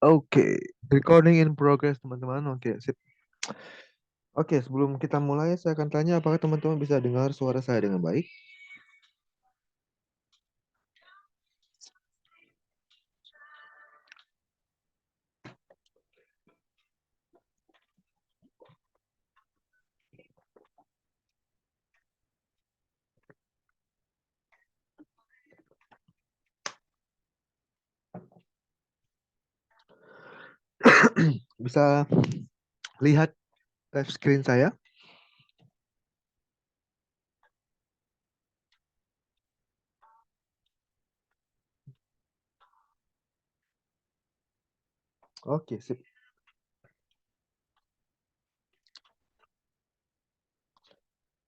Oke, recording in progress teman-teman. Oke, sip. Oke, sebelum kita mulai, saya akan tanya apakah teman-teman bisa dengar suara saya dengan baik? Bisa lihat live screen saya? Oke, sip.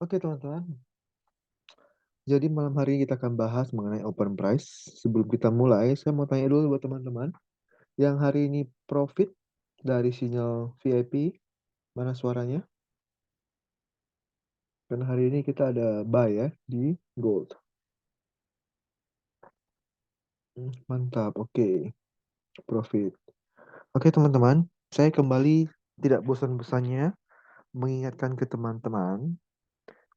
Oke, teman-teman. Jadi malam hari ini kita akan bahas mengenai open price. Sebelum kita mulai, saya mau tanya dulu buat teman-teman yang hari ini profit dari sinyal VIP, mana suaranya? Karena hari ini kita ada buy ya di gold. Mantap, oke. Profit. Oke, teman-teman, saya kembali tidak bosan-bosannya mengingatkan ke teman-teman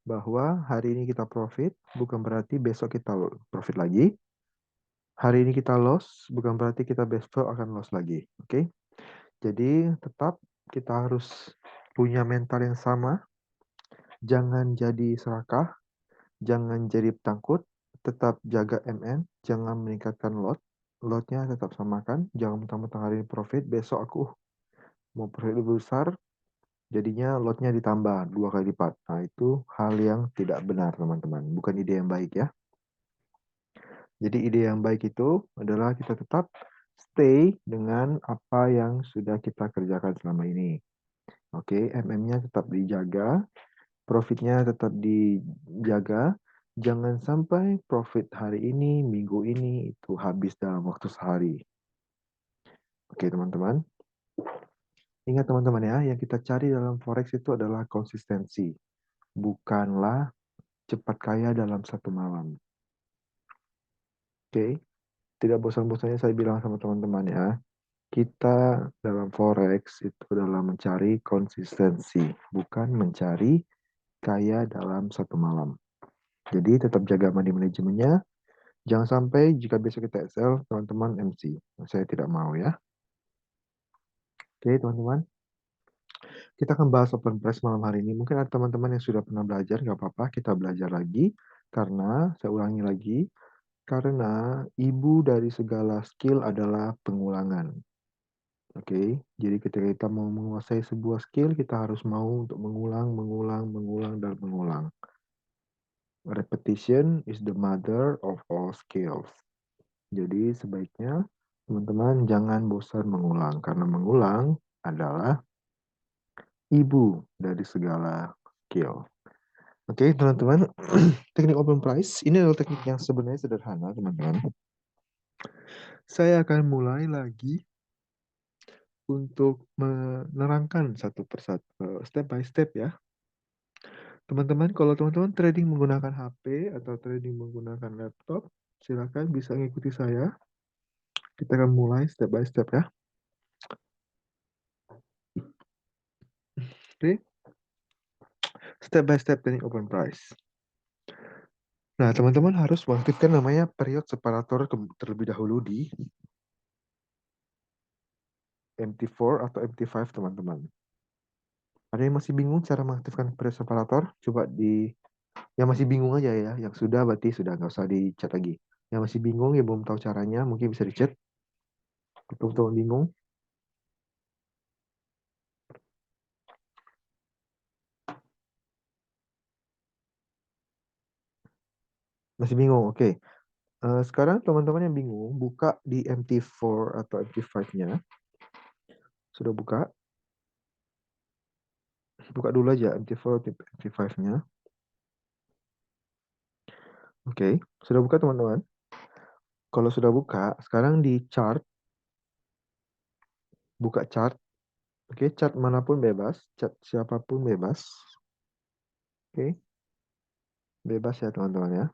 bahwa hari ini kita profit bukan berarti besok kita profit lagi. Hari ini kita loss bukan berarti kita besok akan loss lagi. Oke? Jadi tetap kita harus punya mental yang sama. Jangan jadi serakah, jangan jadi penakut, tetap jaga MN, jangan meningkatkan lot. Lotnya tetap samakan, jangan mentang-mentang hari ini profit, besok aku mau profit lebih besar, jadinya lotnya ditambah 2 kali lipat. Nah, itu hal yang tidak benar, teman-teman. Bukan ide yang baik ya. Jadi ide yang baik itu adalah kita tetap stay dengan apa yang sudah kita kerjakan selama ini. Oke, MM-nya tetap dijaga, profitnya tetap dijaga. Jangan sampai profit hari ini, minggu ini itu habis dalam waktu sehari. Oke, teman-teman. Ingat teman-teman ya, yang kita cari dalam forex itu adalah konsistensi, bukanlah cepat kaya dalam satu malam. Oke, tidak bosan-bosannya saya bilang sama teman-teman ya, kita dalam forex itu adalah mencari konsistensi, bukan mencari kaya dalam satu malam. Jadi tetap jaga money manajemennya. Jangan sampai jika besok kita SL, teman-teman MC. Saya tidak mau ya. Oke, teman-teman. Kita akan bahas open price malam hari ini. Mungkin ada teman-teman yang sudah pernah belajar, nggak apa-apa. Kita belajar lagi. Karena, saya ulangi lagi, karena ibu dari segala skill adalah pengulangan. Oke, jadi ketika kita mau menguasai sebuah skill, kita harus mau untuk mengulang, mengulang, mengulang, dan mengulang. Repetition is the mother of all skills. Jadi sebaiknya teman-teman jangan bosan mengulang, karena mengulang adalah ibu dari segala skill. Oke, teman-teman, teknik open price ini adalah teknik yang sebenarnya sederhana, teman-teman. Saya akan mulai lagi untuk menerangkan satu persatu, step by step ya. Teman-teman, kalau teman-teman trading menggunakan HP atau trading menggunakan laptop, silakan bisa mengikuti saya. Kita akan mulai step by step ya. Oke, step by step teknik open price. Nah, teman-teman harus mengaktifkan namanya period separator terlebih dahulu di MT4 atau MT5, teman-teman. Ada yang masih bingung cara mengaktifkan period separator? Coba yang masih bingung aja ya. Yang sudah berarti sudah nggak usah di chat lagi. Yang masih bingung ya belum tahu caranya, mungkin bisa di chat. Teman-teman bingung, masih bingung. Oke. Sekarang teman-teman yang bingung, buka di MT4 atau MT5-nya. Sudah buka? Buka dulu aja MT4 atau MT5-nya. Oke. Sudah buka teman-teman? Kalau sudah buka, sekarang di chart, buka chart. Oke, chart manapun bebas, chart siapapun bebas. Oke, bebas ya teman-teman ya.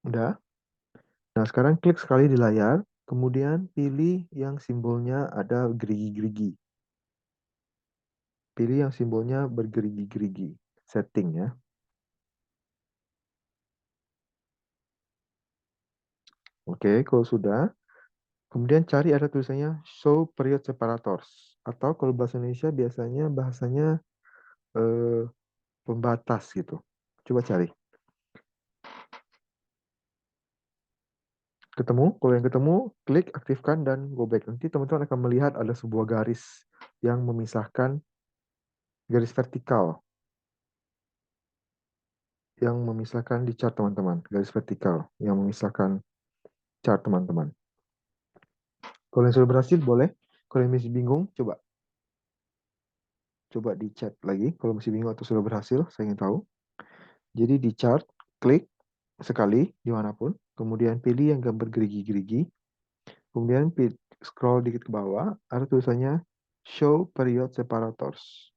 Udah? Nah, sekarang klik sekali di layar, kemudian pilih yang simbolnya ada gerigi-gerigi. Pilih yang simbolnya bergerigi-gerigi. Setting ya. Oke, kalau sudah, kemudian cari ada tulisannya Show Period Separators. Atau kalau bahasa Indonesia biasanya bahasanya eh, pembatas gitu. Coba cari. Ketemu, kalau yang ketemu, klik, aktifkan, dan go back. Nanti teman-teman akan melihat ada sebuah garis yang memisahkan, garis vertikal yang memisahkan di chart teman-teman. Garis vertikal yang memisahkan chart teman-teman. Kalau yang sudah berhasil, boleh. Kalau yang masih bingung, coba di chat lagi. Kalau masih bingung atau sudah berhasil, saya ingin tahu. Jadi di chart, klik sekali dimanapun. Kemudian pilih yang gambar gerigi-gerigi. Kemudian scroll dikit ke bawah. Ada tulisannya Show Period Separators.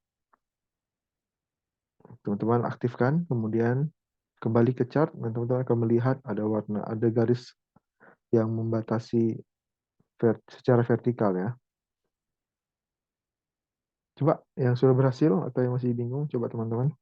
Teman-teman aktifkan, kemudian kembali ke chart, dan teman-teman akan melihat ada warna, ada garis yang membatasi secara vertikal ya. Coba yang sudah berhasil atau yang masih bingung, coba teman-teman.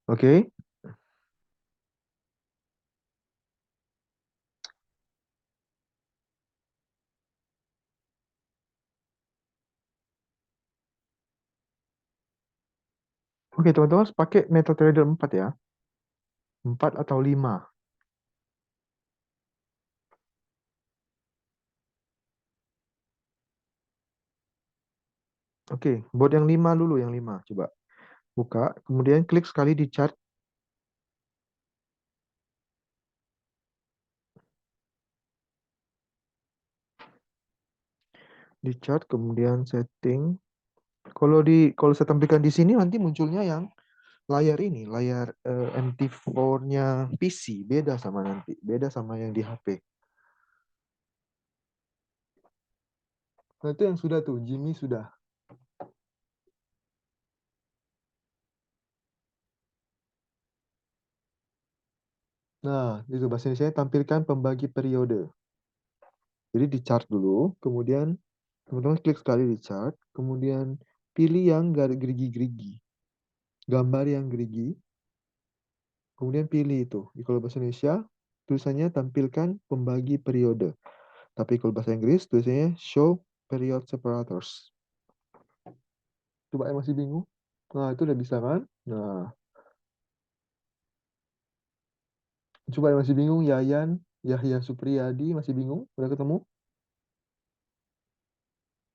Oke, oke teman-teman pakai MetaTrader 4 ya. 4 atau 5. Oke, buat yang 5 dulu, yang 5. Coba buka, kemudian klik sekali di chart, kemudian setting. Kalau saya tampilkan di sini nanti munculnya yang layar ini, layar MT4-nya PC, beda sama yang di HP. Nah, itu yang sudah tuh, Jimmy sudah. Nah, itu bahasa Indonesia tampilkan pembagi periode. Jadi di chart dulu, kemudian teman-teman klik sekali di chart, kemudian pilih yang gerigi-gerigi, gambar yang gerigi, kemudian pilih itu. Kalau bahasa Indonesia, tulisannya tampilkan pembagi periode. Tapi kalau bahasa Inggris, tulisannya show period separators. Coba yang masih bingung? Nah, itu udah bisa kan? Nah, coba yang masih bingung, Yayan, Yahya Supriyadi, masih bingung? Udah ketemu?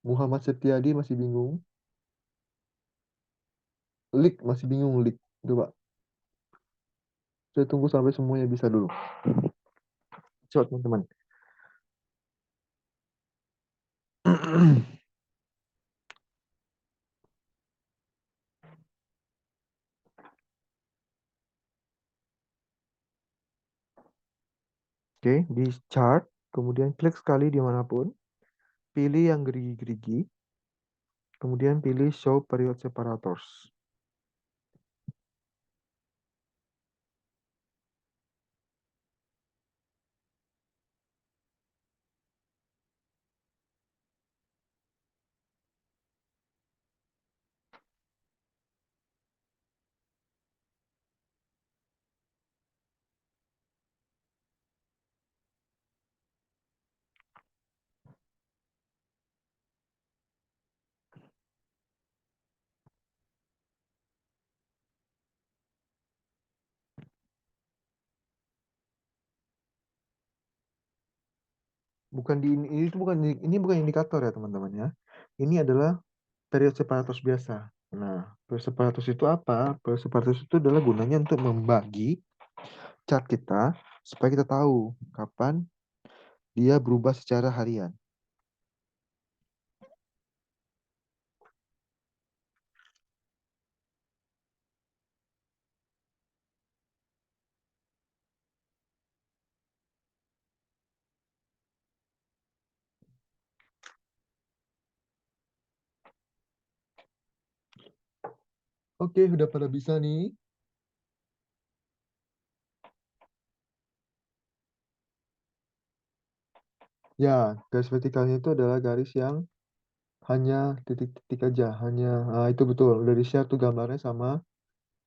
Muhammad Setiadi masih bingung? Lik masih bingung, Lik. Coba, saya tunggu sampai semuanya bisa dulu. Coba teman-teman. Oke, di chart, kemudian klik sekali dimanapun, pilih yang gerigi-gerigi, kemudian pilih show period separators. Bukan di ini itu bukan ini bukan indikator ya teman-teman ya. Ini adalah period separatus biasa. Nah, period separatus itu apa? Period separatus itu adalah gunanya untuk membagi chart kita supaya kita tahu kapan dia berubah secara harian. Oke, udah pada bisa nih. Ya, garis vertikalnya itu adalah garis yang hanya titik-titik aja. Itu betul. Udah di-share tuh gambarnya sama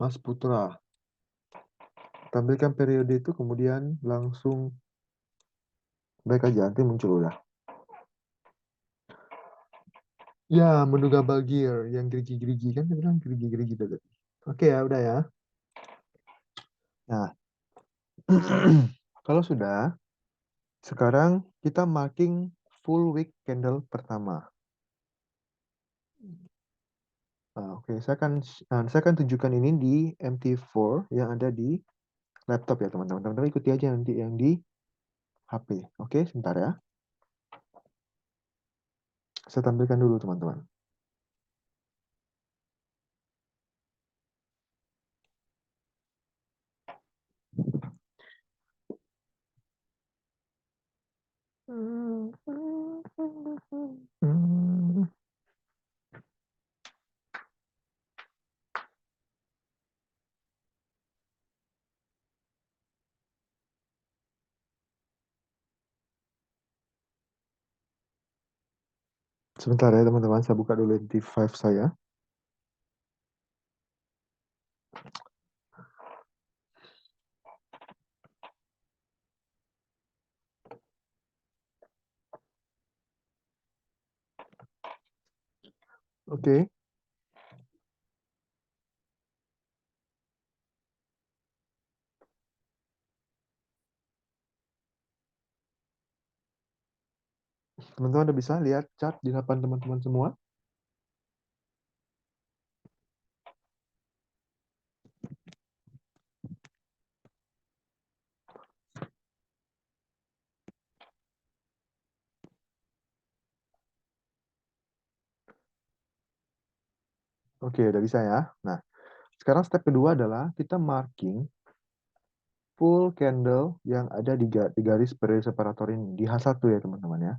Mas Putra. Tampilkan periode itu kemudian langsung baik aja. Nanti muncul udah. Ya, menu double gear yang gerigi-gerigi kan dia bilang gerigi-gerigi tadi. Oke ya, udah ya. Nah, kalau sudah, sekarang kita marking full week candle pertama. Nah, oke, saya akan tunjukkan ini di MT4 yang ada di laptop ya teman-teman. Teman-teman ikuti aja nanti yang di HP. Oke, sebentar ya. Saya tampilkan dulu teman-teman. Sebentar ya teman-teman, saya buka dulu MT5 saya. Oke, teman-teman udah bisa lihat chart di hadapan teman-teman semua. Oke, udah bisa ya. Nah, sekarang step kedua adalah kita marking full candle yang ada di garis periode separator ini, di H1 ya teman-teman ya.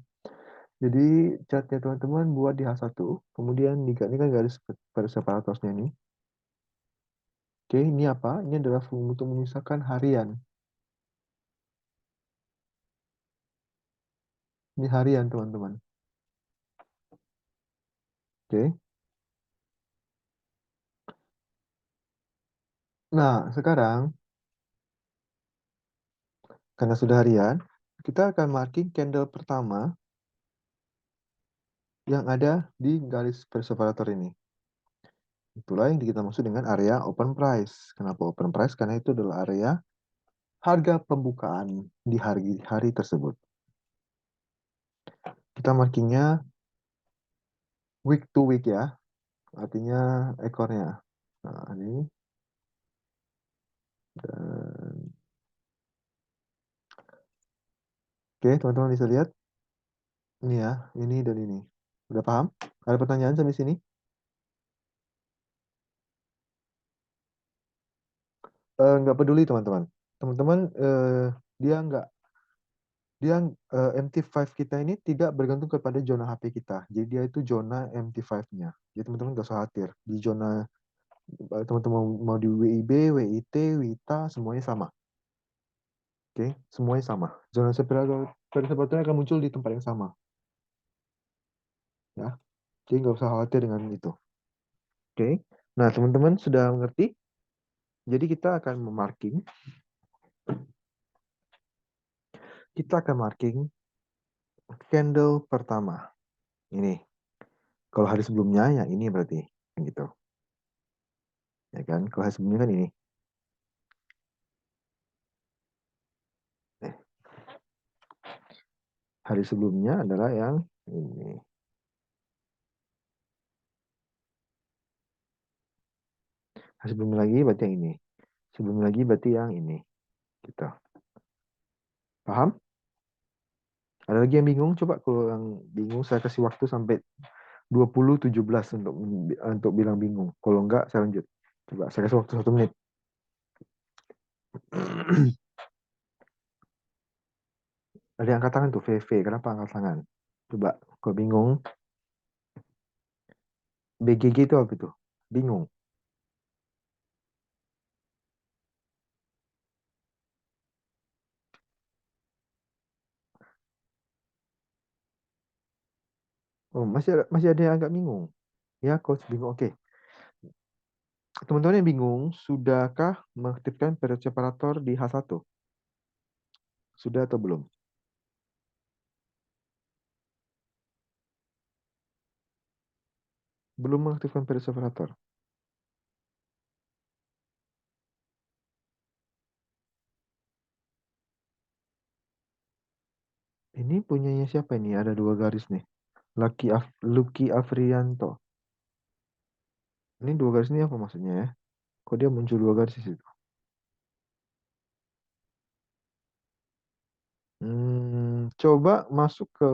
Jadi catnya teman-teman buat di H1, kemudian ini kan garis periode separatornya ini. Oke, ini apa? Ini adalah untuk memisahkan harian. Ini harian teman-teman. Oke. Nah, sekarang karena sudah harian, kita akan marking candle pertama yang ada di garis periode separator ini. Itulah yang kita maksud dengan area open price. Kenapa open price? Karena itu adalah area harga pembukaan di hari tersebut. Kita markingnya week to week ya, artinya ekornya. Nah, ini dan oke, teman-teman bisa lihat ini ya, ini dan ini. Udah paham? Ada pertanyaan sampai sini? Nggak peduli teman-teman. Teman-teman dia nggak dia MT5 kita ini tidak bergantung kepada zona HP kita. Jadi dia itu zona MT5-nya. Jadi teman-teman nggak usah khawatir. Di zona teman-teman mau di WIB, WIT, WITA semuanya sama. Oke, semuanya sama. Zona separatornya akan muncul di tempat yang sama, ya. Jadi nggak usah khawatir dengan itu. Oke. Nah, teman-teman sudah mengerti. Jadi kita akan marking candle pertama. Ini. Kalau hari sebelumnya yang ini berarti gitu. Ya kan? Kalau hari sebelumnya kan ini. Eh, hari sebelumnya adalah yang ini. Hari sebelumnya lagi berarti yang ini. Sebelumnya lagi berarti yang ini. Gitu. Paham? Ada lagi yang bingung? Coba kalau yang bingung saya kasih waktu sampai 20:17 untuk bilang bingung. Kalau enggak saya lanjut. Coba saya kasih waktu 1 menit. Ada yang angkat tangan tuh VV. Kenapa angkat tangan? Coba kalau bingung. BGG itu apa itu? Bingung. Oh, masih ada yang agak bingung. Ya, coach bingung. Oke. Teman-teman yang bingung, sudahkah mengaktifkan periode separator di H1? Sudah atau belum? Belum mengaktifkan periode separator. Ini punyanya siapa ini? Ada dua garis nih. Lucky Afrianto. Ini dua garis ini apa maksudnya ya? Kok dia muncul dua garis di situ? Coba masuk ke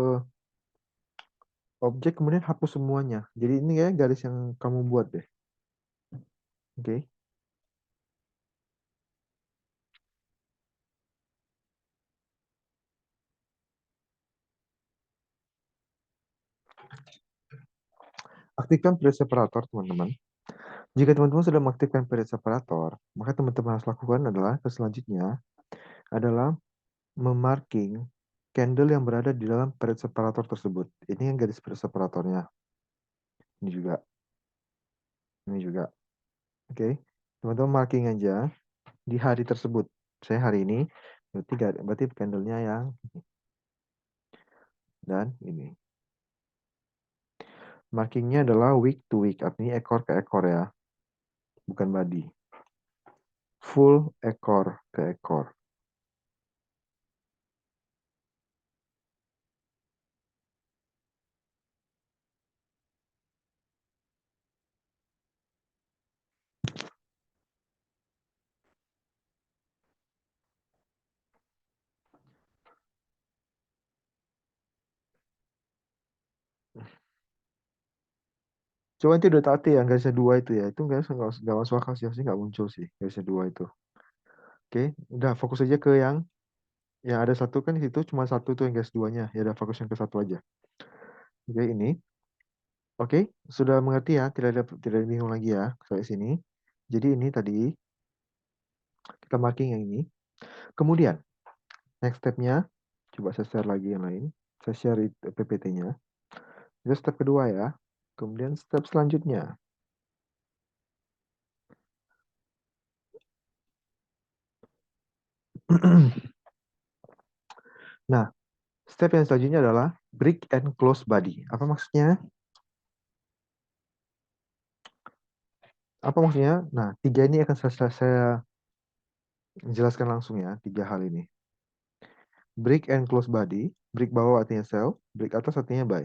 objek kemudian hapus semuanya. Jadi ini kayak garis yang kamu buat deh. Oke. Aktifkan periode separator, teman-teman. Jika teman-teman sudah mengaktifkan periode separator, maka teman-teman harus lakukan adalah ke selanjutnya adalah memarking candle yang berada di dalam periode separator tersebut. Ini yang garis periode separatornya. Ini juga. Ini juga. Oke. Teman-teman marking aja di hari tersebut. Saya hari ini berarti candlenya yang dan ini. Markingnya adalah week to week, artinya ekor ke ekor ya, bukan body. Full ekor ke ekor. Coba nanti udah tati yang garisnya dua itu ya, itu nggak masuk akal sih, harusnya nggak muncul sih garisnya dua itu. Oke, udah fokus aja ke yang ada satu kan di situ cuma satu tuh yang garis duanya, ya udah fokus yang ke satu aja. Oke, ini. Oke, sudah mengerti ya, tidak bingung lagi ya sampai sini. Jadi ini tadi kita marking yang ini. Kemudian next stepnya, coba saya share lagi yang lain. Saya share PPT-nya. Itu step kedua ya. Kemudian step selanjutnya. Nah, step yang selanjutnya adalah break and close body. Apa maksudnya? Apa maksudnya? Nah, tiga ini akan saya jelaskan langsung ya, tiga hal ini. Break and close body. Break bawah artinya sell, break atas artinya buy.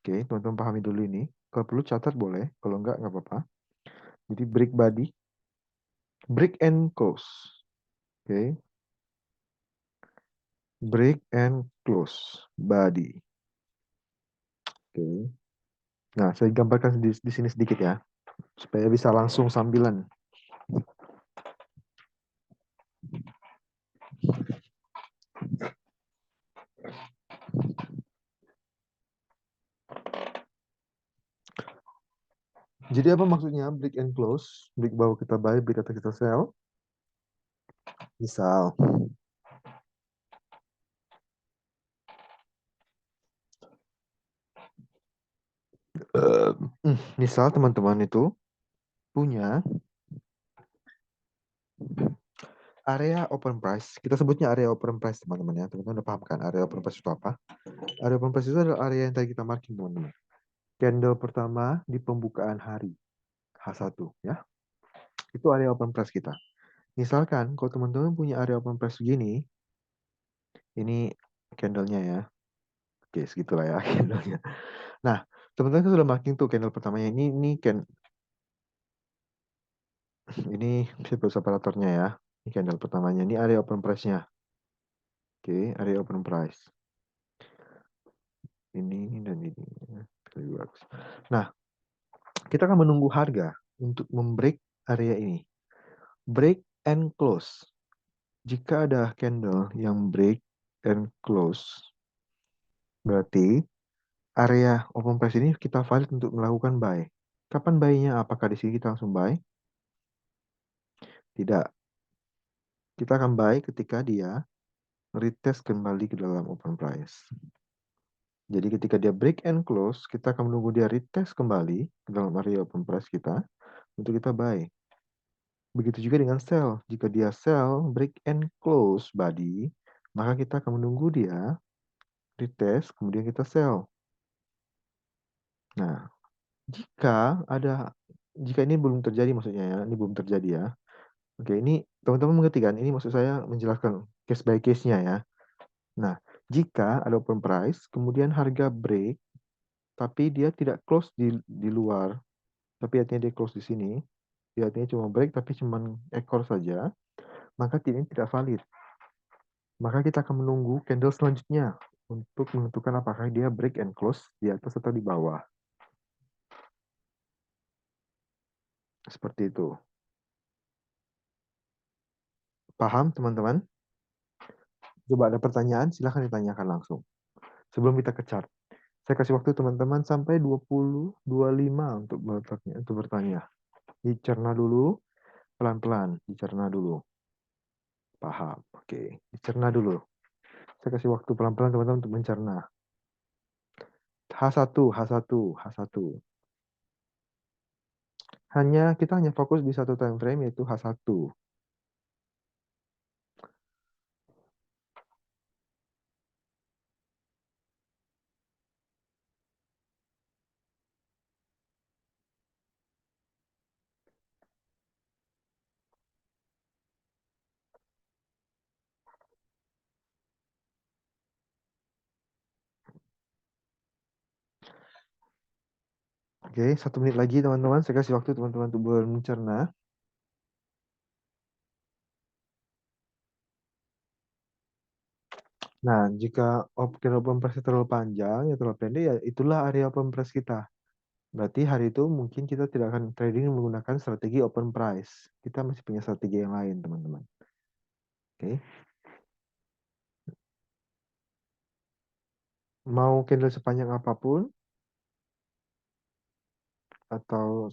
Oke, teman-teman pahami dulu ini. Kalau perlu catat boleh, kalau enggak apa-apa. Jadi break body, break and close. Oke, break and close body. Oke. Nah, saya gambarkan di sini sedikit ya, supaya bisa langsung sambilan. Jadi apa maksudnya break and close? Break bawah kita buy, break atas kita sell. Misal, eh, misal teman-teman itu punya area open price. Kita sebutnya area open price teman-teman ya. Teman-teman udah paham kan area open price itu apa? Area open price itu adalah area yang tadi kita marking teman-teman. Candle pertama di pembukaan hari H1 ya. Itu area open price kita. Misalkan kalau teman-teman punya area open price segini, ini candlenya ya. Oke, segitulah ya candlenya. Nah, teman-teman kan sudah marking tuh candle pertamanya. Ini separatornya ya. Ini candle pertamanya. Ini area open price-nya. Oke, area open price. Ini dan ini. Nah, kita akan menunggu harga untuk membreak area ini. Break and close. Jika ada candle yang break and close, berarti area open price ini kita valid untuk melakukan buy. Kapan buy-nya? Apakah di sini kita langsung buy? Tidak. Kita akan buy ketika dia retest kembali ke dalam open price. Jadi ketika dia break and close, kita akan menunggu dia retest kembali ke dalam area open price kita untuk kita buy. Begitu juga dengan sell. Jika dia sell, break and close body, maka kita akan menunggu dia retest, kemudian kita sell. Nah, jika ini belum terjadi maksudnya ya, ini belum terjadi ya. Oke, ini teman-teman mengerti kan? Ini maksud saya menjelaskan case by case-nya ya. Nah, jika ada open price, kemudian harga break, tapi dia tidak close di luar, tapi artinya dia close di sini, dia artinya cuma break, tapi cuma ekor saja, maka ini tidak valid. Maka kita akan menunggu candle selanjutnya untuk menentukan apakah dia break and close di atas atau di bawah. Seperti itu. Paham, teman-teman? Coba ada pertanyaan, silahkan ditanyakan langsung. Sebelum kita ke chart. Saya kasih waktu teman-teman sampai 20-25 untuk bertanya. Dicerna dulu, pelan-pelan. Dicerna dulu. Paham. Oke. Dicerna dulu. Saya kasih waktu pelan-pelan teman-teman untuk mencerna. H1, H1, H1. Kita hanya fokus di satu time frame yaitu H1. Oke, 1 menit lagi teman-teman. Saya kasih waktu teman-teman untuk mencerna. Nah, jika open press terlalu panjang, ya terlalu pendek, ya itulah area open press kita. Berarti hari itu mungkin kita tidak akan trading menggunakan strategi open price. Kita masih punya strategi yang lain, teman-teman. Oke. Mau candle sepanjang apapun, atau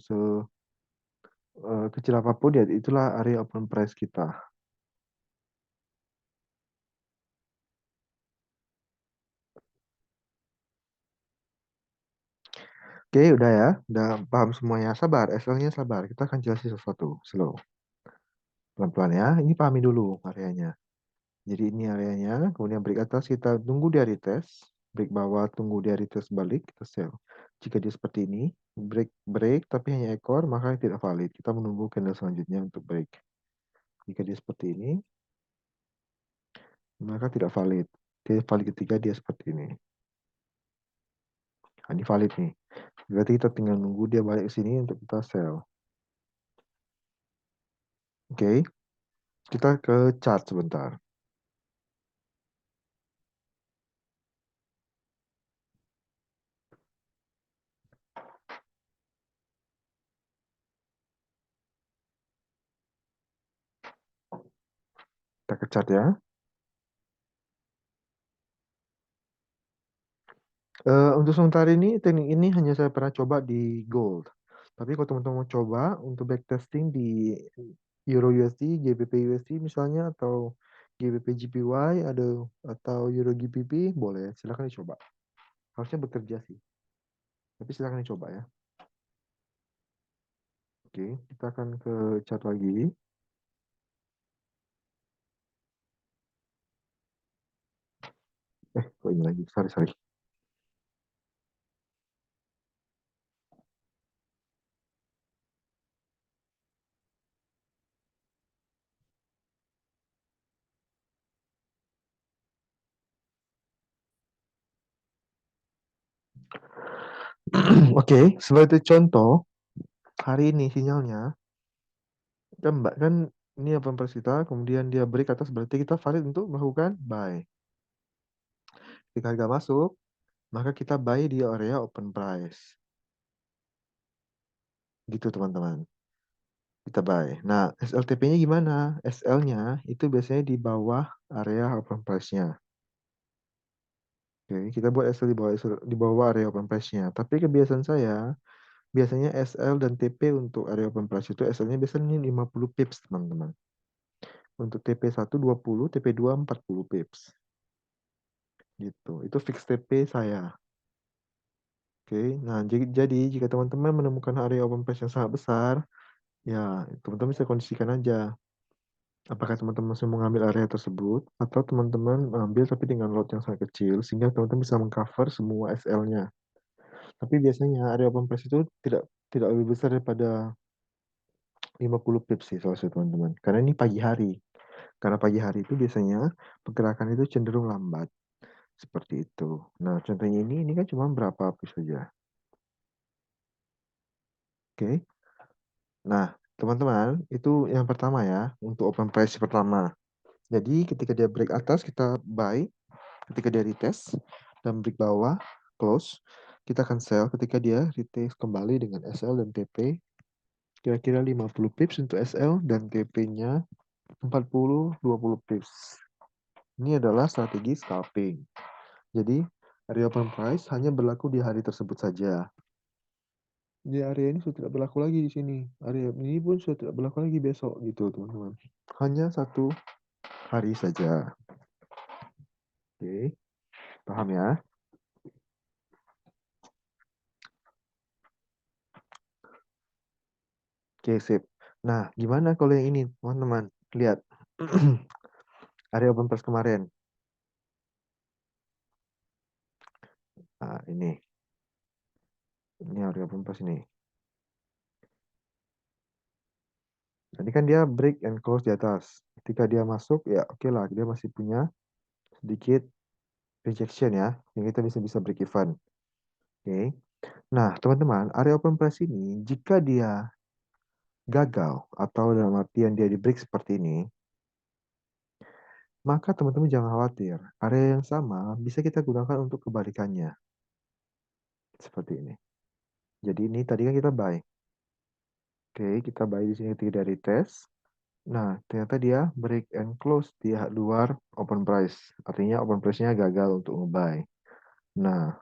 kecil apapun, ya itulah area open price kita. Oke, udah ya. Udah paham semuanya. Sabar, SL-nya sabar. Kita akan jelasin sesuatu. Slow. Pelan-pelan ya. Ini pahami dulu areanya. Jadi ini areanya. Kemudian break atas kita tunggu dia retest. Break bawah tunggu dia retest balik. Kita sell. Jika dia seperti ini, break tapi hanya ekor, maka tidak valid. Kita menunggu candle selanjutnya untuk break. Jika dia seperti ini, maka tidak valid. Dia valid ketika dia seperti ini. Nah, ini valid nih. Berarti kita tinggal nunggu dia balik ke sini untuk kita sell. Oke. Kita ke chart sebentar. Kita ke chart ya. Untuk sementara ini, teknik ini hanya saya pernah coba di gold. Tapi kalau teman-teman mau coba untuk backtesting di Euro USD, GBP USD misalnya, atau GBP GPY, atau Euro GBP, boleh. Silahkan dicoba. Harusnya bekerja sih. Tapi silahkan dicoba ya. Oke, kita akan ke chart lagi. Kok ini lagi? Sorry. Oke, sebagai contoh, hari ini sinyalnya, kan ini open price kita, kemudian dia break atas, berarti kita valid untuk melakukan buy. Ketika harga masuk, maka kita buy di area open price. Gitu teman-teman. Kita buy. Nah, SLTP-nya gimana? SL-nya itu biasanya di bawah area open price-nya. Oke, kita buat SL di bawah area open price-nya. Tapi kebiasaan saya, biasanya SL dan TP untuk area open price itu SL-nya biasanya 50 pips, teman-teman. Untuk TP1 20, TP2 40 pips. Gitu. Itu fix TP saya. Oke, nah jadi jika teman-teman menemukan area open place yang sangat besar, ya teman-teman bisa kondisikan aja. Apakah teman-teman masih mengambil area tersebut, atau teman-teman mengambil tapi dengan load yang sangat kecil, sehingga teman-teman bisa mengcover semua SL-nya. Tapi biasanya area open place itu tidak lebih besar daripada 50 pips sih soalnya teman-teman. Karena ini pagi hari. Karena pagi hari itu biasanya pergerakan itu cenderung lambat. Seperti itu. Nah, contohnya ini kan cuma berapa pips saja. Oke. Nah, teman-teman, itu yang pertama ya, untuk open price pertama. Jadi, ketika dia break atas, kita buy. Ketika dia retest, dan break bawah, close. Kita akan sell ketika dia retest kembali dengan SL dan TP. Kira-kira 50 pips untuk SL dan TP-nya 40-20 pips. Ini adalah strategi scalping. Jadi, area open price hanya berlaku di hari tersebut saja. Di area ini sudah tidak berlaku lagi di sini. Area ini pun sudah tidak berlaku lagi besok gitu, teman-teman. Hanya satu hari saja. Oke, paham ya? Oke, sip. Nah, gimana kalau yang ini, teman-teman? Lihat. Area open price kemarin. Nah, ini. Ini area open price ini. Jadi kan dia break and close di atas. Ketika dia masuk, ya oke lah. Dia masih punya sedikit rejection ya. Yang kita bisa break even. Oke. Nah, teman-teman, area open price ini, jika dia gagal, atau dalam artian dia di break seperti ini, maka teman-teman jangan khawatir. Area yang sama bisa kita gunakan untuk kebalikannya. Seperti ini. Jadi ini tadi kan kita buy. Oke, kita buy di sini ketika dari test. Nah, ternyata dia break and close di luar open price. Artinya open price-nya gagal untuk nge-buy. Nah,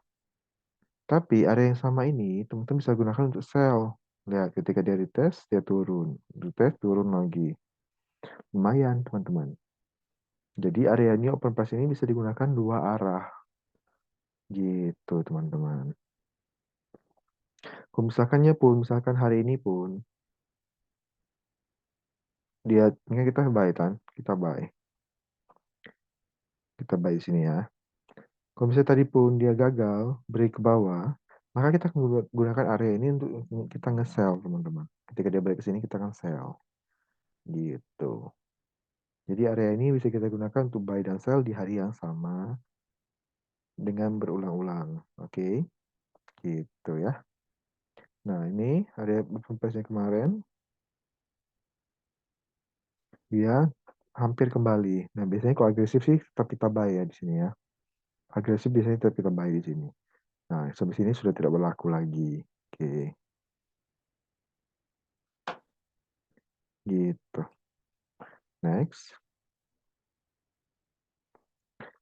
tapi area yang sama ini teman-teman bisa gunakan untuk sell. Lihat, ketika dia retest, dia turun. Retest, turun lagi. Lumayan, teman-teman. Jadi area ini open price ini bisa digunakan dua arah. Gitu, teman-teman. Kalau misalkan hari ini pun, dia, ini kita buy kan? Kita buy di sini ya. Kalau misalnya tadi pun dia gagal, break ke bawah, maka kita akan gunakan area ini untuk kita nge-sell, teman-teman. Ketika dia break ke sini, kita akan sell. Gitu. Jadi area ini bisa kita gunakan untuk buy dan sell di hari yang sama dengan berulang-ulang. Oke, gitu ya. Nah, ini area open price-nya kemarin, dia hampir kembali. Nah, biasanya kalau agresif sih tetap kita buy ya di sini ya. Agresif biasanya tetap kita buy di sini. Nah, sampai sini sudah tidak berlaku lagi. Oke, gitu. Next,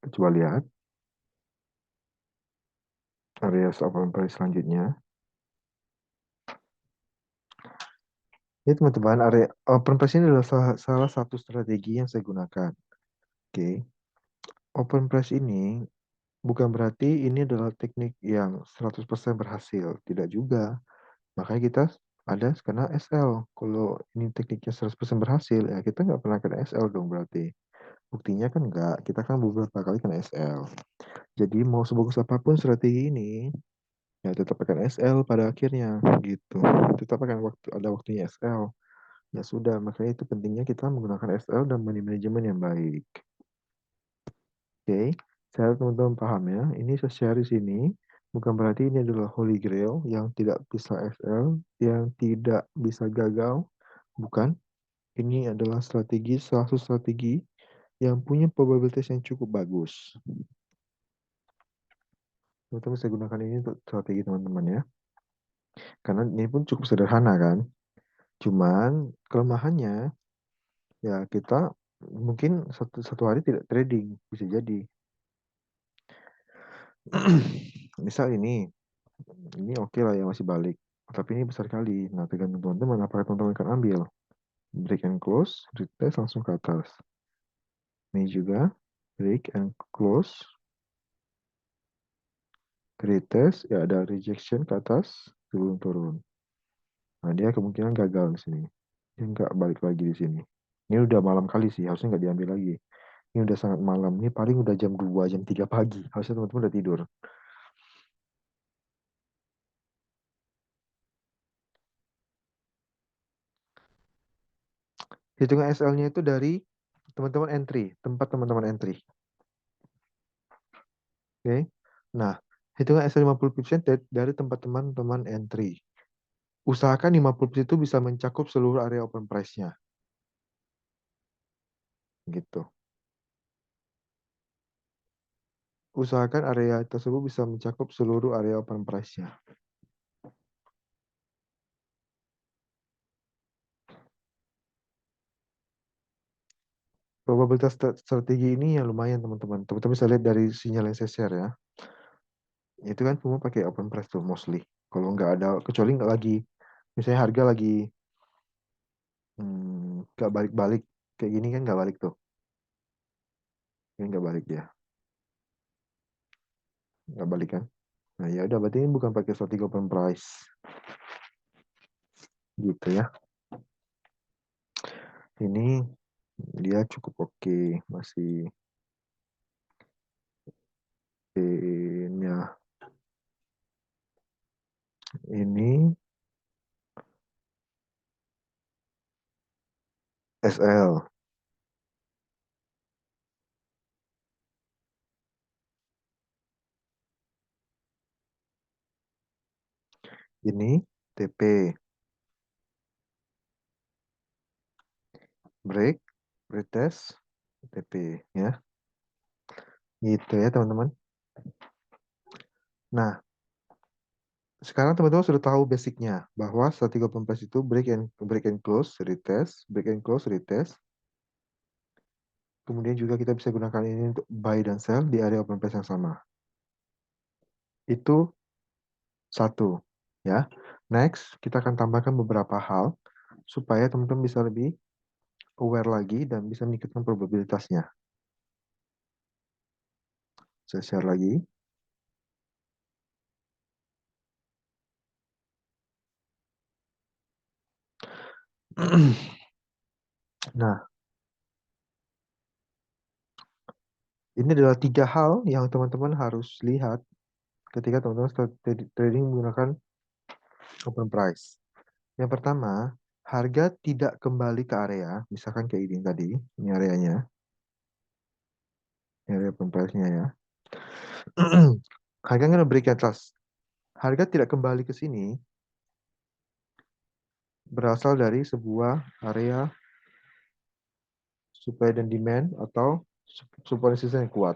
coba lihat area open price selanjutnya. Ini teman-teman, area open price ini adalah salah satu strategi yang saya gunakan. Oke, open price ini bukan berarti ini adalah teknik yang 100% berhasil. Tidak juga. Makanya kita ada kena SL. Kalau ini tekniknya 100% berhasil, ya kita nggak pernah kena SL dong berarti. Buktinya kan nggak. Kita kan beberapa kali kena SL. Jadi mau sebagus apapun strategi ini, ya tetap akan SL pada akhirnya gitu. Tetap akan ada waktunya SL. Ya sudah, makanya itu pentingnya kita menggunakan SL dan money management yang baik. Oke, saya harap teman-teman paham ya. Ini saya share di sini. Bukan berarti ini adalah holy grail yang tidak bisa SL, yang tidak bisa gagal. Bukan. Ini adalah salah satu strategi yang punya probabilitas yang cukup bagus. Teman-teman bisa gunakan ini untuk strategi teman-teman ya. Karena ini pun cukup sederhana kan. Cuman kelemahannya ya kita mungkin satu hari tidak trading. Bisa jadi. Misal ini oke lah ya masih balik. Tapi ini besar kali. Nah, tergantung teman-teman apakah teman-teman akan ambil. Break and close, retest langsung ke atas. Ini juga break and close, retest, ya ada rejection ke atas, turun-turun. Nah, dia kemungkinan gagal di sini. Dia nggak balik lagi di sini. Ini udah malam kali sih, harusnya nggak diambil lagi. Ini udah sangat malam. Ini paling udah jam 2, jam 3 pagi. Harusnya teman-teman udah tidur. Hitungan SL-nya itu dari teman-teman entry, tempat teman-teman entry. Oke. Nah, hitungan SL 50% dari tempat teman-teman entry. Usahakan 50% itu bisa mencakup seluruh area open price-nya. Gitu. Usahakan area tersebut bisa mencakup seluruh area open price-nya. Probabilitas strategi ini ya lumayan teman-teman. Teman-teman bisa lihat dari sinyal yang saya share ya. Itu kan semua pakai open price tuh mostly. Kalau nggak ada, kecuali nggak lagi, misalnya harga lagi nggak balik-balik kayak gini kan nggak balik tuh. Ini nggak balik dia, nggak balik kan. Nah ya udah berarti ini bukan pakai strategi open price gitu ya. Ini dia cukup oke, masih ya ini SL, ini TP, break, retest, TP ya. Gitu ya teman-teman. Nah, sekarang teman-teman sudah tahu basicnya bahwa strategi open price itu break and close, retest, break and close, retest. Kemudian juga kita bisa gunakan ini untuk buy dan sell di area open price yang sama. Itu satu, ya. Next, kita akan tambahkan beberapa hal supaya teman-teman bisa lebih aware lagi dan bisa meningkatkan probabilitasnya. Saya share lagi. Nah, ini adalah 3 hal yang teman-teman harus lihat ketika teman-teman start trading menggunakan open price. Yang pertama, harga tidak kembali ke area, misalkan kayak ini tadi, ini areanya, ini area open price-nya ya. Harga nggak break atas. Harga tidak kembali ke sini berasal dari sebuah area supply dan demand atau supply resistance yang kuat.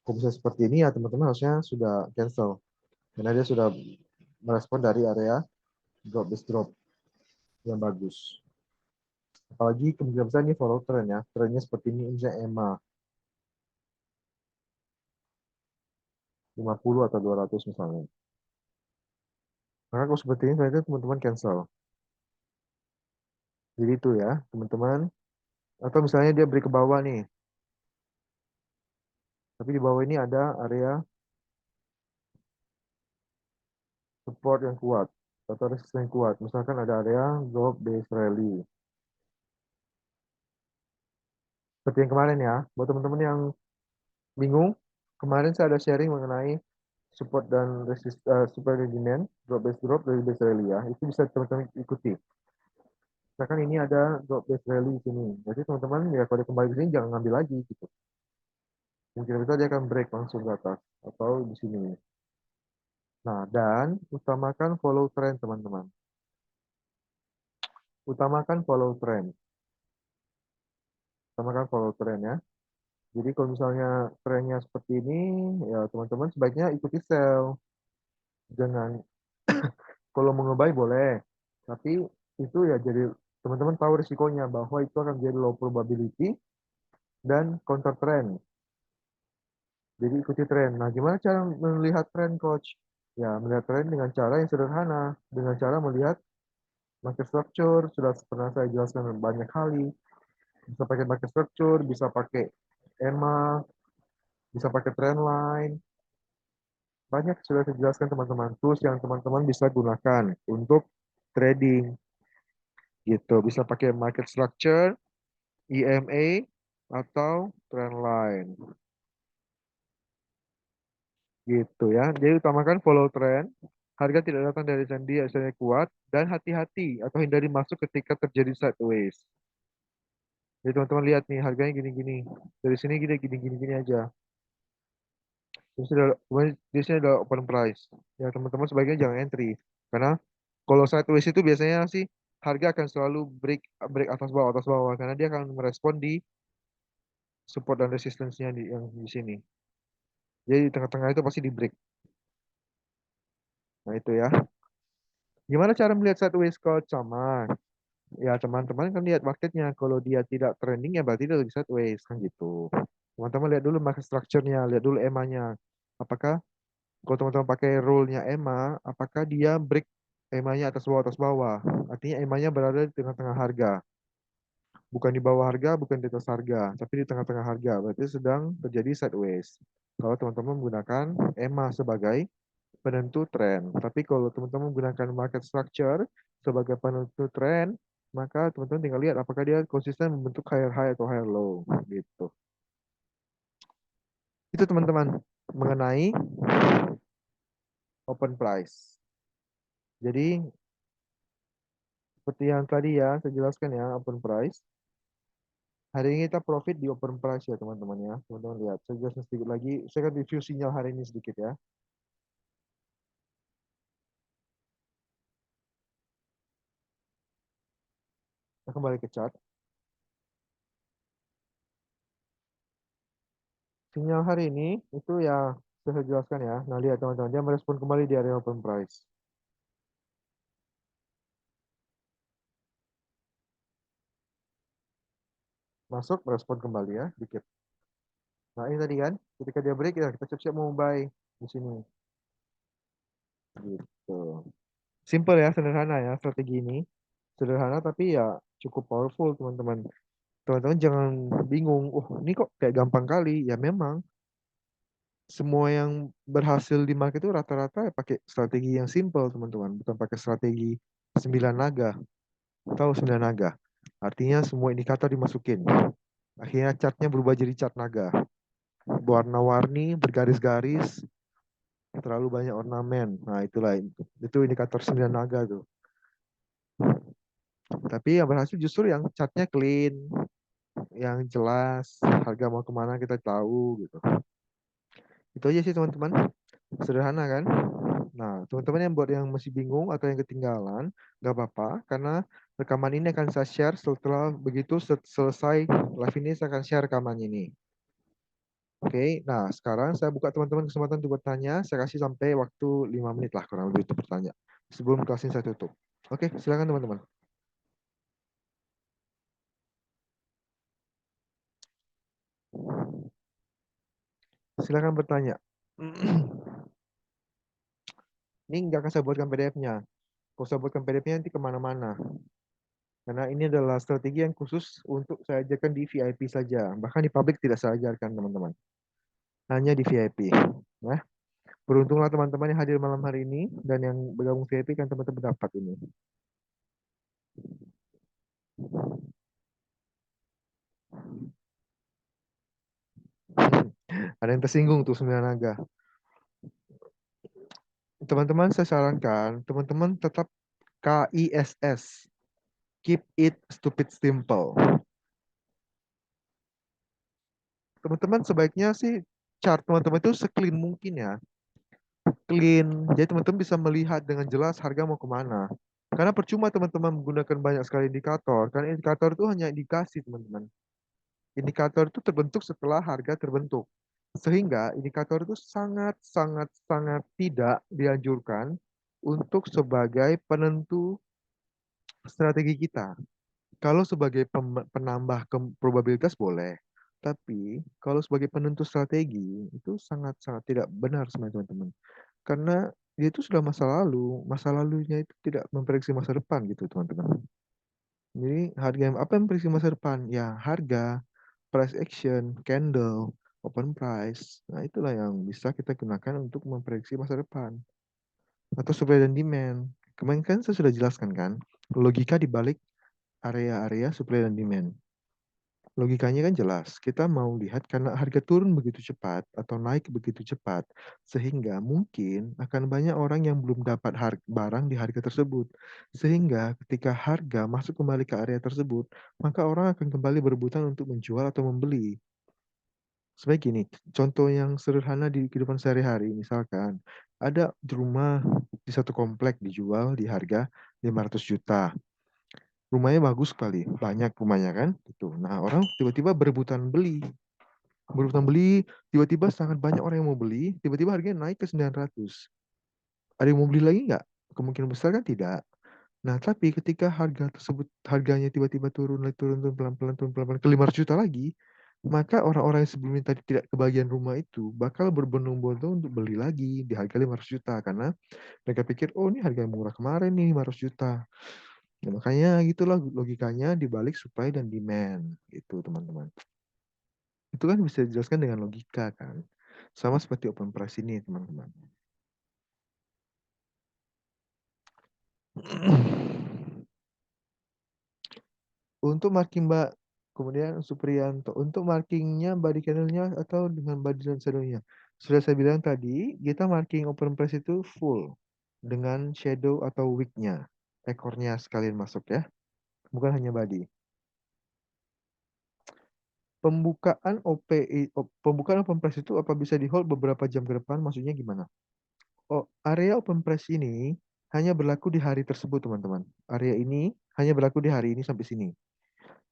Kalau bisa seperti ini ya teman-teman harusnya sudah cancel karena dia sudah merespon dari area drop base drop yang bagus. Apalagi kemungkinan besar ini follow trend ya. Trennya seperti ini misalnya EMA 50 atau 200 misalnya. Maka kalau seperti ini berarti teman-teman cancel. Jadi itu ya teman-teman. Atau misalnya dia break ke bawah nih. Tapi di bawah ini ada area support yang kuat atau resistance yang kuat. Misalkan ada area drop base rally. Seperti yang kemarin ya. Buat teman-teman yang bingung, kemarin saya ada sharing mengenai support dan support dan demand, drop dari base rally ya. Itu bisa teman-teman ikuti. Misalkan ini ada drop base rally di sini. Jadi teman-teman ya kalau dia kembali ke sini jangan ngambil lagi gitu. Mungkin bisa dia akan break langsung ke atas atau di sini. Nah, dan utamakan follow trend teman-teman. Utamakan follow trend. Utamakan follow trend ya. Jadi kalau misalnya trennya seperti ini, ya teman-teman sebaiknya ikuti sell. Jangan, kalau mau ngebuy boleh. Tapi itu ya jadi teman-teman tahu risikonya bahwa itu akan jadi low probability dan counter trend. Jadi ikuti tren. Nah, gimana cara melihat tren, Coach? Ya, melihat tren dengan cara yang sederhana. Dengan cara melihat market structure, sudah pernah saya jelaskan banyak kali. Bisa pakai market structure, bisa pakai EMA, bisa pakai trend line. Banyak sudah saya jelaskan teman-teman, tools yang teman-teman bisa gunakan untuk trading gitu. Bisa pakai market structure, EMA, atau trendline gitu ya. Jadi utamakan follow trend, harga tidak datang dari sendi asalnya kuat, dan hati-hati atau hindari masuk ketika terjadi sideways. Jadi teman-teman lihat nih harganya gini-gini, dari sini gini gini gini gini aja. Kemudian di sini ada open price. Ya teman-teman sebaiknya jangan entry karena kalau sideways itu biasanya sih harga akan selalu break break atas bawah karena dia akan merespon di support dan resistance-nya yang di sini. Jadi di tengah-tengah itu pasti di break. Nah itu ya. Gimana cara melihat sideways coach? Sama. Ya teman-teman kan lihat marketnya. Kalau dia tidak trending ya berarti dia lagi sideways kan gitu. Teman-teman lihat dulu market structure-nya, lihat dulu EMA-nya. Apakah kalau teman-teman pakai rule-nya EMA, apakah dia break EMA-nya atas bawah? Artinya EMA-nya berada di tengah-tengah harga. Bukan di bawah harga, bukan di atas harga, tapi di tengah-tengah harga. Berarti sedang terjadi sideways. Kalau teman-teman menggunakan EMA sebagai penentu tren. Tapi kalau teman-teman menggunakan market structure sebagai penentu tren, maka teman-teman tinggal lihat apakah dia konsisten membentuk higher high atau higher low gitu. Itu teman-teman mengenai open price. Jadi seperti yang tadi ya saya jelaskan ya open price. Hari ini kita profit di open price ya teman-teman ya. Teman-teman lihat. Saya jelaskan sedikit lagi. Saya akan review sinyal hari ini sedikit ya. Kita kembali ke chart. Sinyal hari ini itu ya saya jelaskan ya. Nah lihat teman-teman dia merespon kembali di area open price. Masuk merespon kembali ya dikit. Nah ini tadi kan ketika dia break ya kita siap-siap mau buy di sini. Gitu. Simple ya, sederhana ya strategi ini. Sederhana tapi ya cukup powerful teman-teman. Teman-teman jangan bingung, oh ini kok kayak gampang kali. Ya memang semua yang berhasil di market itu rata-rata ya pakai strategi yang simple teman-teman. Bukan pakai strategi 9 naga. Tahu 9 naga? Artinya semua indikator dimasukin. Akhirnya chartnya berubah jadi chart naga. Warna-warni, bergaris-garis, terlalu banyak ornamen. Nah, itulah itu indikator 9 naga tuh. Tapi yang berhasil justru yang chartnya clean, yang jelas, harga mau kemana kita tahu gitu. Itu aja sih teman-teman. Sederhana kan? Nah, teman-teman yang buat yang masih bingung atau yang ketinggalan, nggak apa-apa, karena rekaman ini akan saya share setelah begitu selesai live ini saya akan share rekaman ini. Oke, nah sekarang saya buka teman-teman kesempatan untuk bertanya. Saya kasih sampai waktu 5 menit lah kurang lebih untuk bertanya. Sebelum kelas ini saya tutup. Oke, silakan teman-teman. Silakan bertanya. Ini nggak akan saya buatkan PDF-nya. Kalau saya buatkan PDF-nya nanti kemana-mana. Karena ini adalah strategi yang khusus untuk saya ajarkan di VIP saja. Bahkan di publik tidak saya ajarkan teman-teman. Hanya di VIP. Nah, beruntunglah teman-teman yang hadir malam hari ini dan yang bergabung VIP kan teman-teman dapat ini. Ada yang tersinggung tuh 9 naga. Teman-teman saya sarankan, teman-teman tetap KISS. Keep it stupid simple. Teman-teman sebaiknya sih chart teman-teman itu seclean mungkin ya. Clean. Jadi teman-teman bisa melihat dengan jelas harga mau kemana. Karena percuma teman-teman menggunakan banyak sekali indikator. Karena indikator itu hanya indikasi teman-teman. Indikator itu terbentuk setelah harga terbentuk. Sehingga indikator itu sangat tidak dianjurkan untuk sebagai penentu strategi kita. Kalau sebagai penambah probabilitas boleh, tapi kalau sebagai penentu strategi itu sangat-sangat tidak benar sebenarnya teman-teman. Karena dia itu sudah masa lalunya itu tidak memprediksi masa depan gitu teman-teman. Jadi harga yang apa yang memprediksi masa depan? Ya harga, price action, candle. open price. Nah, itulah yang bisa kita gunakan untuk memprediksi masa depan atau supply dan demand. Kemarin kan saya sudah jelaskan kan, logika di balik area-area supply dan demand. Logikanya kan jelas, kita mau lihat karena harga turun begitu cepat atau naik begitu cepat, sehingga mungkin akan banyak orang yang belum dapat barang di harga tersebut. Sehingga ketika harga masuk kembali ke area tersebut, maka orang akan kembali berebutan untuk menjual atau membeli. Sebaik gini, contoh yang sederhana di kehidupan sehari-hari, misalkan ada rumah di satu komplek dijual di harga 500 juta. Rumahnya bagus sekali, banyak rumahnya kan, gitu. Nah, orang tiba-tiba berebutan beli, tiba-tiba sangat banyak orang yang mau beli, tiba-tiba harganya naik ke 900. Ada yang mau beli lagi nggak? Kemungkinan besar kan tidak. Nah, tapi ketika harganya tiba-tiba turun, lagi turun, turun pelan-pelan, turun pelan-pelan ke 500 juta lagi, maka orang-orang yang sebelumnya tadi tidak kebagian rumah itu bakal berbondong-bondong untuk beli lagi di harga 500 juta karena mereka pikir, oh ini harga yang murah kemarin nih 500 juta. Ya, makanya gitulah logikanya dibalik supply dan demand gitu teman-teman. Itu kan bisa dijelaskan dengan logika kan. Sama seperti open price ini teman-teman. Untuk marking Mbak, kemudian Supriyanto. Untuk markingnya body candle-nya atau dengan body dan shadow-nya. Sudah saya bilang tadi, kita marking open price itu full. Dengan shadow atau wick-nya. Ekornya sekalian masuk ya. Bukan hanya body. Pembukaan open price itu apa bisa di hold beberapa jam ke depan? Maksudnya gimana? Oh, area open price ini hanya berlaku di hari tersebut, teman-teman. Area ini hanya berlaku di hari ini sampai sini.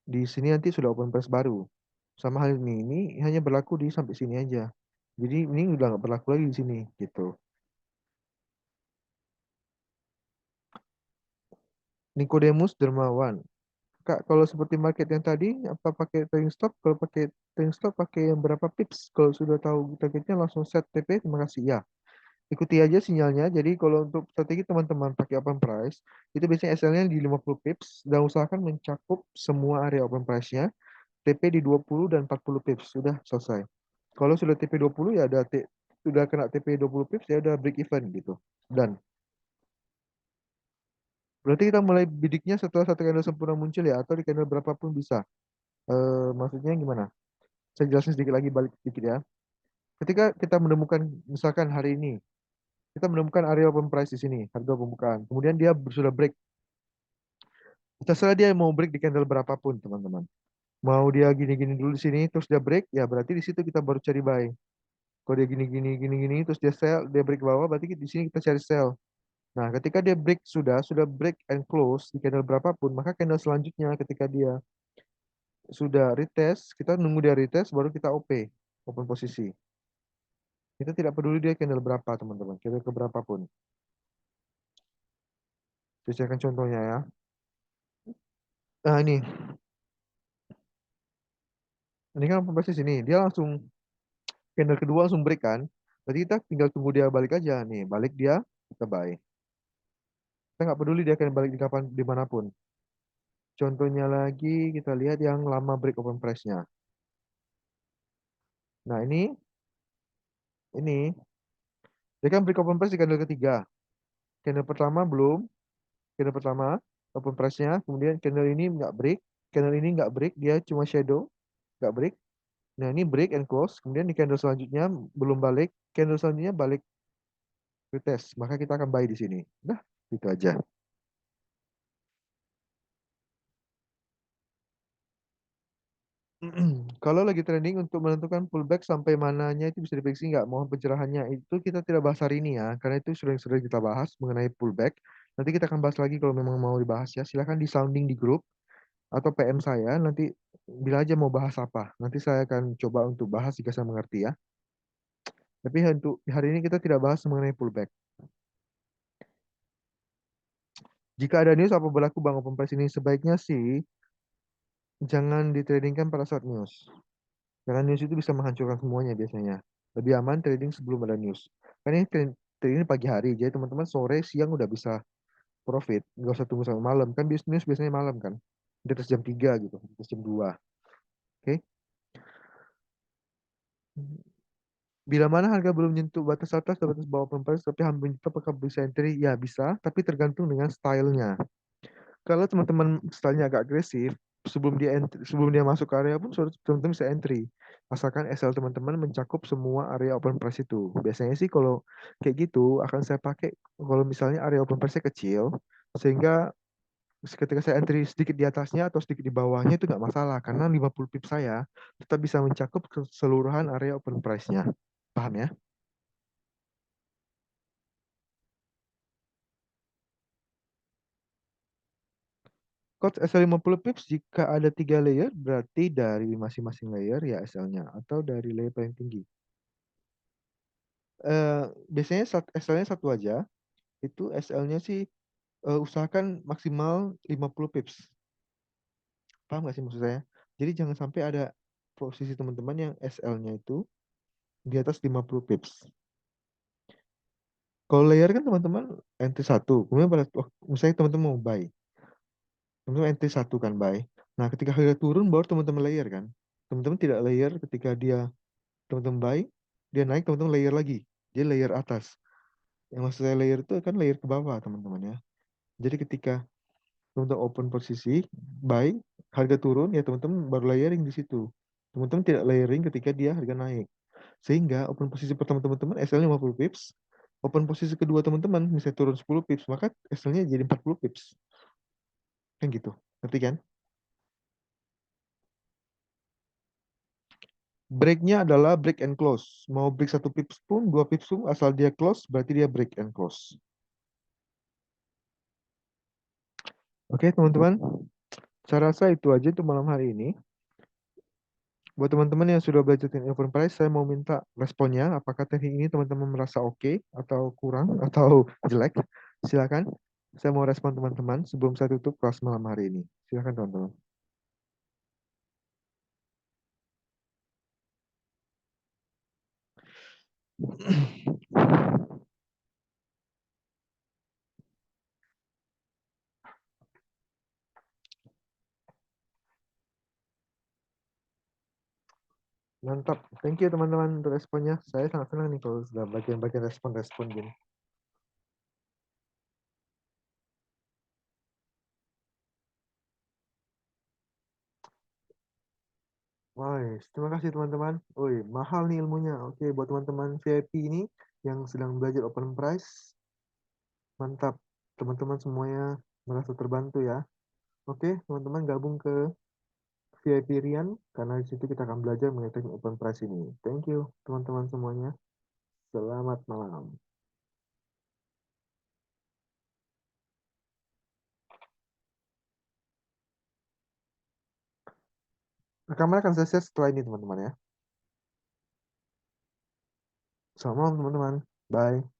Di sini nanti sudah open price baru. Sama hal ini hanya berlaku di sampai sini aja. Jadi ini udah nggak berlaku lagi di sini, gitu. Nicodemus Dermawan. Kak, kalau seperti market yang tadi, apa pakai trading stop? Kalau pakai trading stop, pakai yang berapa pips? Kalau sudah tahu targetnya langsung set TP, terima kasih. Ya, ikuti aja sinyalnya. Jadi kalau untuk strategi teman-teman pakai open price, itu biasanya SL-nya di 50 pips dan usahakan mencakup semua area open price-nya, TP di 20 dan 40 pips. Sudah selesai. Kalau sudah TP 20 ya sudah kena TP 20 pips ya udah break even gitu. Dan berarti kita mulai bidiknya setelah satu candle sempurna muncul ya atau di candle berapapun bisa. Maksudnya gimana? Saya jelasin sedikit lagi balik sedikit ya. Ketika kita menemukan misalkan hari ini kita menemukan area open price di sini, harga pembukaan. Kemudian dia sudah break. Terserah dia mau break di candle berapapun, teman-teman. Mau dia gini-gini dulu di sini, terus dia break, ya berarti di situ kita baru cari buy. Kalau dia gini-gini, gini-gini, terus dia sell, dia break bawah, berarti di sini kita cari sell. Nah, ketika dia break sudah break and close di candle berapapun, maka candle selanjutnya ketika dia sudah retest, kita nunggu dia retest, baru kita OP, open posisi. Kita tidak peduli dia candle berapa, teman-teman, candle ke berapapun. Saya akan contohnya ya. Nah, ini kan open posisi sini, dia langsung candle kedua langsung break kan. Berarti kita tinggal tunggu dia balik aja nih, balik dia kita buy. Kita nggak peduli dia akan balik di kapan dimanapun. Contohnya lagi kita lihat yang lama break open price-nya. Nah ini dia kan break open price di candle ketiga. Candle pertama belum, candle pertama open price-nya, kemudian candle ini nggak break, candle ini nggak break, dia cuma shadow, nggak break. Nah ini break and close, kemudian di candle selanjutnya belum balik, candle selanjutnya balik retest, maka kita akan buy di sini. Nah, itu aja. Kalau lagi trending untuk menentukan pullback sampai mananya itu bisa diprediksi nggak? Mohon pencerahannya. Itu kita tidak bahas hari ini ya, karena itu sudah kita bahas mengenai pullback. Nanti kita akan bahas lagi kalau memang mau dibahas ya. Silahkan di sounding di grup atau PM saya. Nanti bila aja mau bahas apa. Nanti saya akan coba untuk bahas jika saya mengerti ya. Tapi untuk hari ini kita tidak bahas mengenai pullback. Jika ada news apa berlaku Bang Open Price ini? Sebaiknya sih jangan ditradingkan pada saat news. Karena news itu bisa menghancurkan semuanya biasanya. Lebih aman trading sebelum ada news. Karena ini trading pagi hari, jadi teman-teman sore, siang udah bisa profit. Nggak usah tunggu sampai malam. Kan news biasanya malam kan. Di atas jam 3 gitu, di atas jam 2. Oke? Bila mana harga belum menyentuh batas atas dan batas bawah open price, tapi hampir menyentuh, apakah bisa entry? Ya bisa, tapi tergantung dengan stylenya. Kalau teman-teman stylenya agak agresif, sebelum dia masuk ke area pun teman-teman bisa entry. Asalkan SL teman-teman mencakup semua area open price itu. Biasanya sih kalau kayak gitu akan saya pakai kalau misalnya area open price-nya kecil, sehingga ketika saya entry sedikit di atasnya atau sedikit di bawahnya itu nggak masalah karena 50 pip saya tetap bisa mencakup keseluruhan area open price-nya. Paham ya? Coach SL 50 pips jika ada 3 layer berarti dari masing-masing layer ya SL-nya atau dari layer paling tinggi. Biasanya SL-nya satu aja, itu SL-nya sih usahakan maksimal 50 pips. Paham nggak sih maksud saya? Jadi jangan sampai ada posisi teman-teman yang SL-nya itu di atas 50 pips. Kalau layer kan teman-teman entry satu, kemudian pada misalnya teman-teman mau buy, teman-teman entry satu kan buy. Nah, ketika harga turun baru teman-teman layer kan. Teman-teman tidak layer ketika teman-teman buy, dia naik teman-teman layer lagi. Dia layer atas. Yang maksud saya layer itu kan layer ke bawah teman-teman ya. Jadi ketika teman-teman open posisi, buy, harga turun ya teman-teman baru layering di situ. Teman-teman tidak layering ketika dia harga naik. Sehingga open posisi pertama teman-teman SL-nya 50 pips, open posisi kedua teman-teman misalnya turun 10 pips, maka SL-nya jadi 40 pips. Kan gitu. Ngerti kan? Breaknya adalah break and close. Mau break 1 pips pun, 2 pips pun, asal dia close, berarti dia break and close. Oke, teman-teman. Saya rasa itu aja untuk malam hari ini. Buat teman-teman yang sudah belajar teknik open price, saya mau minta responnya. Apakah teknik ini teman-teman merasa oke atau kurang atau jelek? Silakan. Saya mau respon teman-teman sebelum saya tutup kelas malam hari ini. Silakan teman-teman. Mantap. Thank you teman-teman untuk responnya. Saya sangat senang nih kalau sudah bagian-bagian respon-respon gini. Woi, terima kasih teman-teman. Woi, mahal nih ilmunya. Oke, buat teman-teman VIP ini yang sedang belajar open price, mantap. Teman-teman semuanya merasa terbantu ya. Oke, teman-teman gabung ke VIP Rian karena di situ kita akan belajar mengenai teknik open price ini. Thank you teman-teman semuanya. Selamat malam. Rekaman akan selesai setelah ini teman-teman ya. Selamat malam teman-teman. Bye.